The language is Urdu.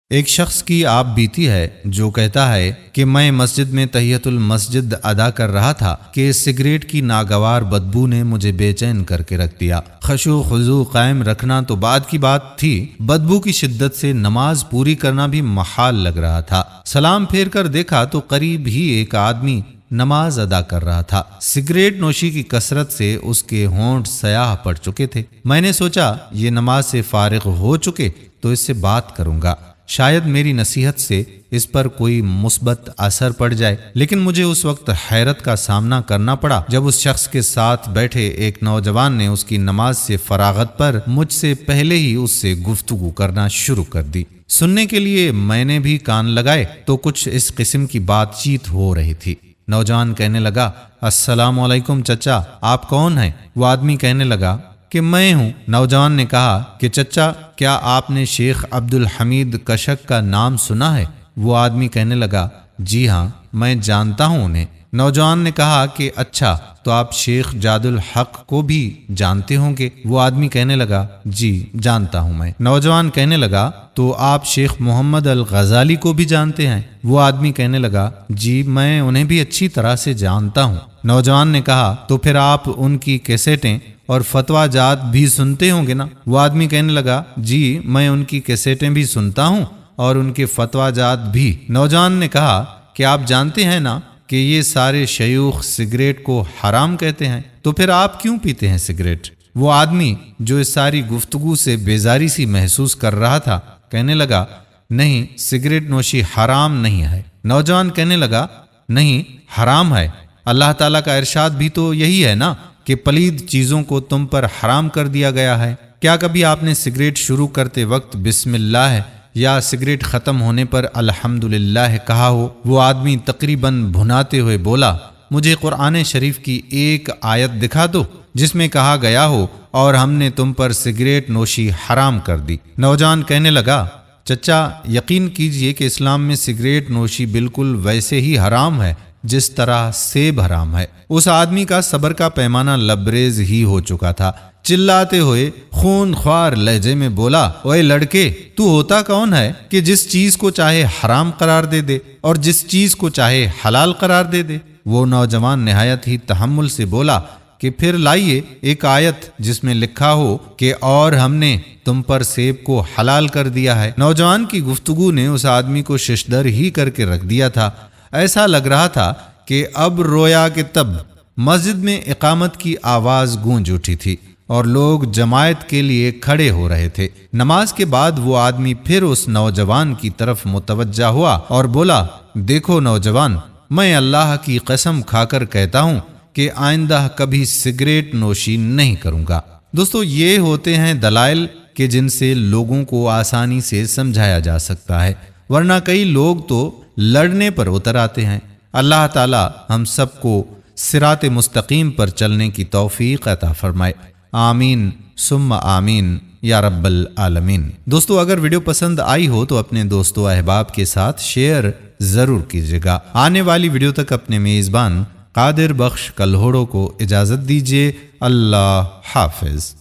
ایک شخص کی آپ بیتی ہے جو کہتا ہے کہ میں مسجد میں تحیۃ المسجد ادا کر رہا تھا کہ سگریٹ کی ناگوار بدبو نے مجھے بے چین کر کے رکھ دیا۔ خشوع خضوع قائم رکھنا تو بعد کی بات تھی، بدبو کی شدت سے نماز پوری کرنا بھی محال لگ رہا تھا۔ سلام پھیر کر دیکھا تو قریب ہی ایک آدمی نماز ادا کر رہا تھا۔ سگریٹ نوشی کی کثرت سے اس کے ہونٹ سیاہ پڑ چکے تھے۔ میں نے سوچا یہ نماز سے فارغ ہو چکے تو اس سے بات کروں گا، شاید میری نصیحت سے اس پر کوئی مثبت اثر پڑ جائے، لیکن مجھے اس وقت حیرت کا سامنا کرنا پڑا جب اس شخص کے ساتھ بیٹھے ایک نوجوان نے اس کی نماز سے فراغت پر مجھ سے پہلے ہی اس سے گفتگو کرنا شروع کر دی۔ سننے کے لیے میں نے بھی کان لگائے تو کچھ اس قسم کی بات چیت ہو رہی تھی۔ نوجوان کہنے لگا، السلام علیکم چچا، آپ کون ہیں؟ وہ آدمی کہنے لگا کہ میں ہوں۔ نوجوان نے کہا کہ چچا، کیا آپ نے شیخ عبدالحمید کشک کا نام سنا ہے؟ وہ آدمی کہنے لگا، جی ہاں، میں جانتا ہوں انہیں۔ نوجوان نے کہا کہ اچھا، تو آپ شیخ جاد الحق کو بھی جانتے ہوں گے؟ وہ آدمی کہنے لگا، جی جانتا ہوں میں۔ نوجوان کہنے لگا، تو آپ شیخ محمد الغزالی کو بھی جانتے ہیں؟ وہ آدمی کہنے لگا، جی میں انہیں بھی اچھی طرح سے جانتا ہوں۔ نوجوان نے کہا، تو پھر آپ ان کی کیسٹیں اور فتویٰ جات بھی سنتے ہوں گے نا؟ وہ آدمی کہنے لگا، جی میں ان کی کیسٹیں بھی سنتا ہوں اور ان کے فتویٰ جات بھی۔ نوجوان نے کہا کہ آپ جانتے ہیں نا کہ یہ سارے شیوخ سگریٹ کو حرام کہتے ہیں، تو پھر آپ کیوں پیتے ہیں سگریٹ؟ وہ آدمی جو اس ساری گفتگو سے بیزاری سی محسوس کر رہا تھا کہنے لگا، نہیں، سگریٹ نوشی حرام نہیں ہے۔ نوجوان کہنے لگا، نہیں، حرام ہے۔ اللہ تعالیٰ کا ارشاد بھی تو یہی ہے نا کہ پلید چیزوں کو تم پر حرام کر دیا گیا ہے۔ کیا کبھی آپ نے سگریٹ شروع کرتے وقت بسم اللہ یا سگریٹ ختم ہونے پر الحمدللہ کہا ہو؟ وہ آدمی تقریباً بھناتے ہوئے بولا، مجھے قرآن شریف کی ایک آیت دکھا دو جس میں کہا گیا ہو اور ہم نے تم پر سگریٹ نوشی حرام کر دی۔ نوجوان کہنے لگا، چچا یقین کیجئے کہ اسلام میں سگریٹ نوشی بالکل ویسے ہی حرام ہے جس طرح سیب حرام ہے۔ اس آدمی کا صبر کا پیمانہ لبریز ہی ہو چکا تھا۔ چلاتے ہوئے خون خوار لہجے میں بولا، اوے لڑکے، تو ہوتا کون ہے کہ جس چیز کو چاہے حرام قرار دے دے اور جس چیز کو چاہے حلال قرار دے دے؟ وہ نوجوان نہایت ہی تحمل سے بولا کہ پھر لائیے ایک آیت جس میں لکھا ہو کہ اور ہم نے تم پر سیب کو حلال کر دیا ہے۔ نوجوان کی گفتگو نے اس آدمی کو ششدر ہی کر کے رکھ دیا تھا۔ ایسا لگ رہا تھا کہ اب رویا کہ تب مسجد میں اقامت کی آواز گونج اٹھی تھی اور لوگ جماعت کے لیے کھڑے ہو رہے تھے۔ نماز کے بعد وہ آدمی پھر اس نوجوان کی طرف متوجہ ہوا اور بولا، دیکھو نوجوان، میں اللہ کی قسم کھا کر کہتا ہوں کہ آئندہ کبھی سگریٹ نوشی نہیں کروں گا۔ دوستو، یہ ہوتے ہیں دلائل کہ جن سے لوگوں کو آسانی سے سمجھایا جا سکتا ہے، ورنہ کئی لوگ تو لڑنے پر اتر آتے ہیں۔ اللہ تعالی ہم سب کو صراط مستقیم پر چلنے کی توفیق عطا فرمائے، آمین ثم آمین یا رب العالمین۔ دوستو، اگر ویڈیو پسند آئی ہو تو اپنے دوستو احباب کے ساتھ شیئر ضرور کیجیے گا۔ آنے والی ویڈیو تک اپنے میزبان قادر بخش کلہوڑوں کو اجازت دیجیے۔ اللہ حافظ۔